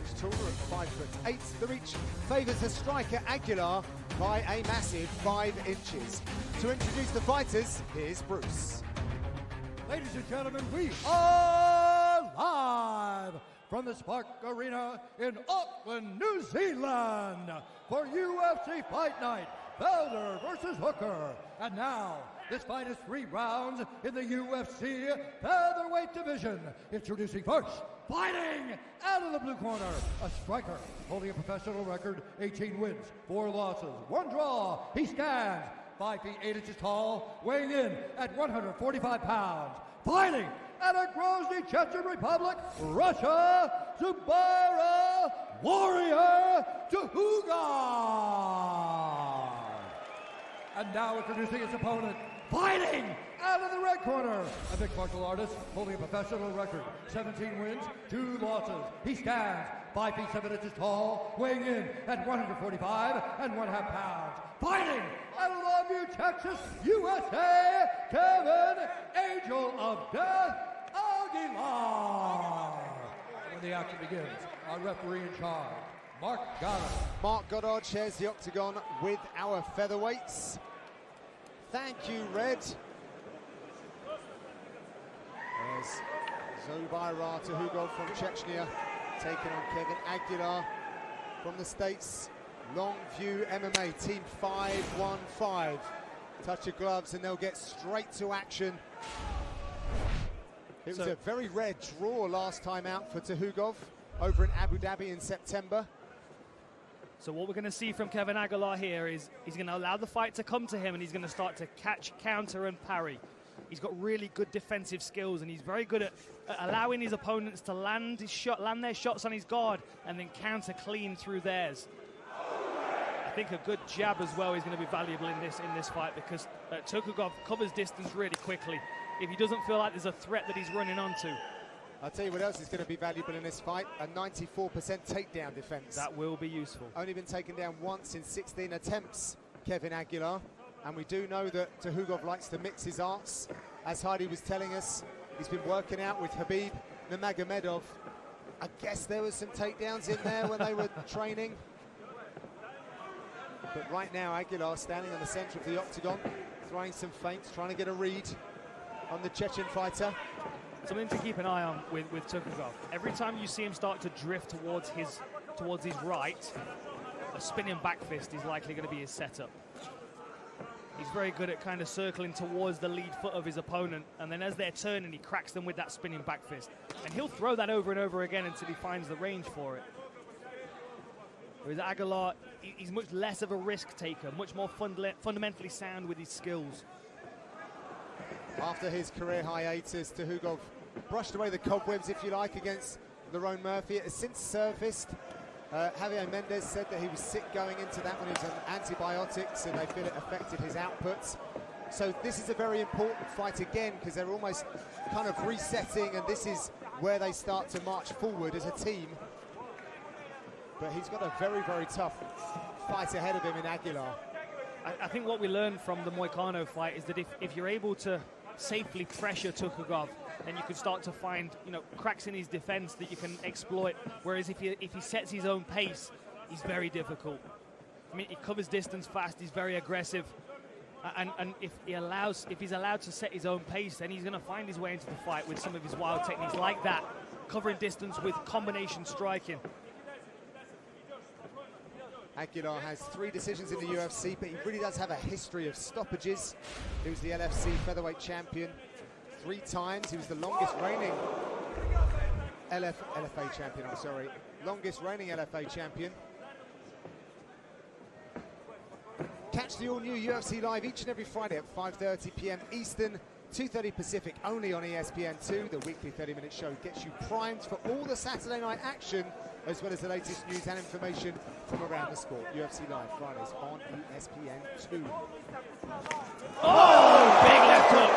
inch taller at 5'8". The reach favours the striker Agelar by a massive 5 inches. To introduce the fighters, here's Bruce. Ladies and gentlemen, we are live from the Spark Arena in Auckland, New Zealand for UFC Fight Night, Felder versus Hooker. And now, this fight is 3 rounds in the UFC featherweight division. Introducing first, fighting out of the blue corner, a striker holding a professional record, 18 wins, 4 losses, 1 draw. He stands 5 feet 8 inches tall, weighing in at 145 pounds. Fighting out of Grozny, Chechen Republic, Russia, Zubaira Warrior Tukhugov. And now introducing his opponent, fighting out of the red corner, a mixed martial artist holding a professional record, 17 wins, 2 losses. He stands 5 feet 7 inches tall, weighing in at 145 and 1/2 pounds. Fighting out of Longview, Texas, USA, Kevin, Angel of Death, Agelar. When the action begins, our referee in charge, Mark Goddard. Mark Goddard shares the octagon with our featherweights. Thank you, Red. There's Zubaira Tukhugov from Chechnya, taking on Kevin Agullar from the States. Longview MMA, team 515. Touch of gloves and they'll get straight to action. It was a very rare draw last time out for Tukhugov over in Abu Dhabi in September. So what we're going to see from Kevin Agullar here is he's going to allow the fight to come to him and he's going to start to catch, counter and parry. He's got really good defensive skills and he's very good at allowing his opponents to land their shots on his guard and then counter clean through theirs. I think a good jab as well is going to be valuable in this fight because Tukhugov covers distance really quickly. If he doesn't feel like there's a threat that he's running onto. I'll tell you what else is going to be valuable in this fight, a 94% takedown defense. That will be useful. Only been taken down once in 16 attempts, Kevin Agullar. And we do know that Tukhugov likes to mix his arts. As Heidi was telling us, he's been working out with Khabib Nurmagomedov. I guess there was some takedowns in there when they were training. But right now, Agullar standing in the center of the octagon, throwing some feints, trying to get a read on the Chechen fighter. Something to keep an eye on with Tukhugov. Every time you see him start to drift towards his right, a spinning back fist is likely going to be his setup. He's very good at kind of circling towards the lead foot of his opponent, and then as they're turning, he cracks them with that spinning back fist. And he'll throw that over and over again until he finds the range for it. Whereas Agullar, he's much less of a risk taker, much more fundamentally sound with his skills. After his career hiatus, Tukhugov brushed away the cobwebs, if you like, against Lerone Murphy. It has since surfaced. Javier Mendez said that he was sick going into that when he was on antibiotics and they feel it affected his outputs. So this is a very important fight again because they're almost kind of resetting and this is where they start to march forward as a team. But he's got a very, very tough fight ahead of him in Agullar. I think what we learned from the Moicano fight is that if you're able to safely pressure Tukhugov, then you can start to find, cracks in his defense that you can exploit. Whereas if he sets his own pace, he's very difficult. I mean, he covers distance fast. He's very aggressive, and if he's allowed to set his own pace, then he's going to find his way into the fight with some of his wild techniques like that, covering distance with combination striking. Agullar has 3 decisions in the UFC, but he really does have a history of stoppages. He was the LFC featherweight champion 3 times. He was the longest reigning LFA champion, longest reigning LFA champion. Catch the all-new UFC Live each and every Friday at 5:30 p.m. Eastern, 2:30 Pacific, only on ESPN2. The weekly 30-minute show gets you primed for all the Saturday night action, as well as the latest news and information from around the sport. UFC Live, Fridays on ESPN2. Oh, big left hook.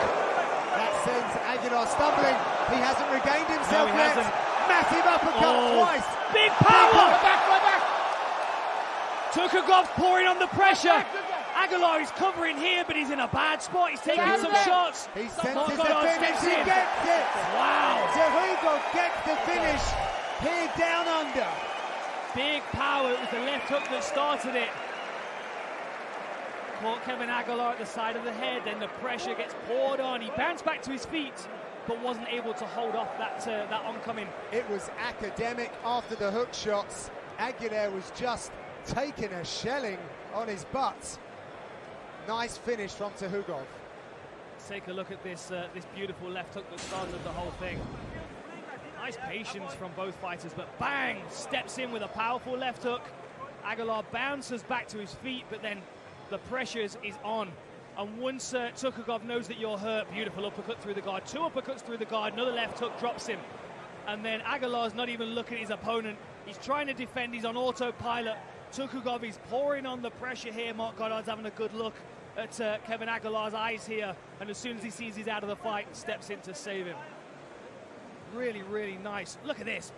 That sends Agullar stumbling. He hasn't regained himself no, he yet. hasn't. Massive uppercut twice. Big power. Back. Tukhugov's pouring on the pressure. Agullar is covering here, but he's in a bad spot. He's taking some shots. He senses the finish. He gets it. Wow. Tukhugov gets the finish here down under. Big power. It was the left hook that started it. Caught Kevin Agellar at the side of the head, then the pressure gets poured on. He bounced back to his feet, but wasn't able to hold off that oncoming. It was academic after the hook shots. Agelar was just taking a shelling on his butt. Nice finish from Tukhugov. Let's take a look at this beautiful left hook that started the whole thing. Nice patience from both fighters, but bang! Steps in with a powerful left hook. Agellar bounces back to his feet, but then the pressure is on. And once Tukhugov knows that you're hurt, beautiful uppercut through the guard. 2 uppercuts through the guard, another left hook drops him. And then Aguilar's not even looking at his opponent. He's trying to defend, he's on autopilot. Tukhugov is pouring on the pressure here. Mark Goddard's having a good look at Kevin Aguilar's eyes here. And as soon as he sees he's out of the fight, steps in to save him. Really, really nice. Look at this.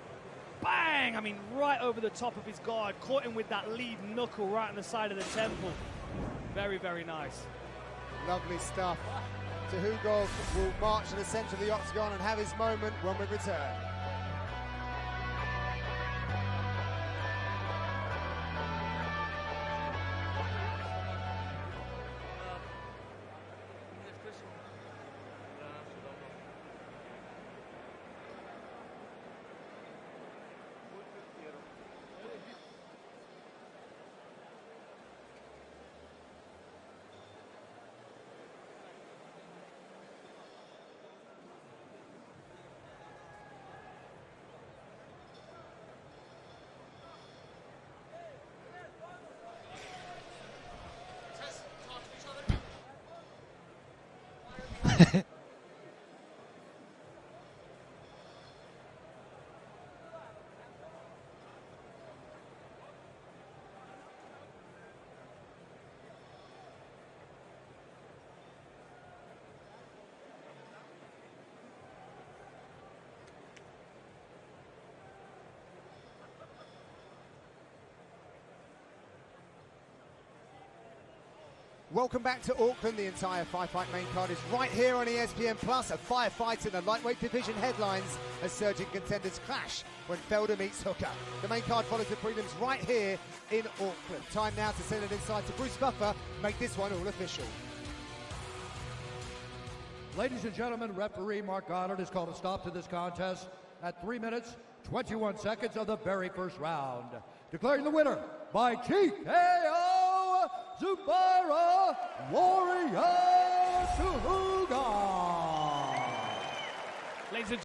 Bang! I mean, right over the top of his guard. Caught him with that lead knuckle right on the side of the temple. Very, very nice. Lovely stuff. Tukhugov will march to the centre of the octagon and have his moment when we return. Welcome back to Auckland. The entire five-fight main card is right here on ESPN+. A firefight in the lightweight division headlines as surging contenders clash when Felder meets Hooker. The main card follows the prelims right here in Auckland. Time now to send it inside to Bruce Buffer. Make this one all official. Ladies and gentlemen, referee Mark Goddard has called a stop to this contest at 3 minutes, 21 seconds of the very first round. Declaring the winner by TKO, Zubaira Warrior Tukhugov. Ladies and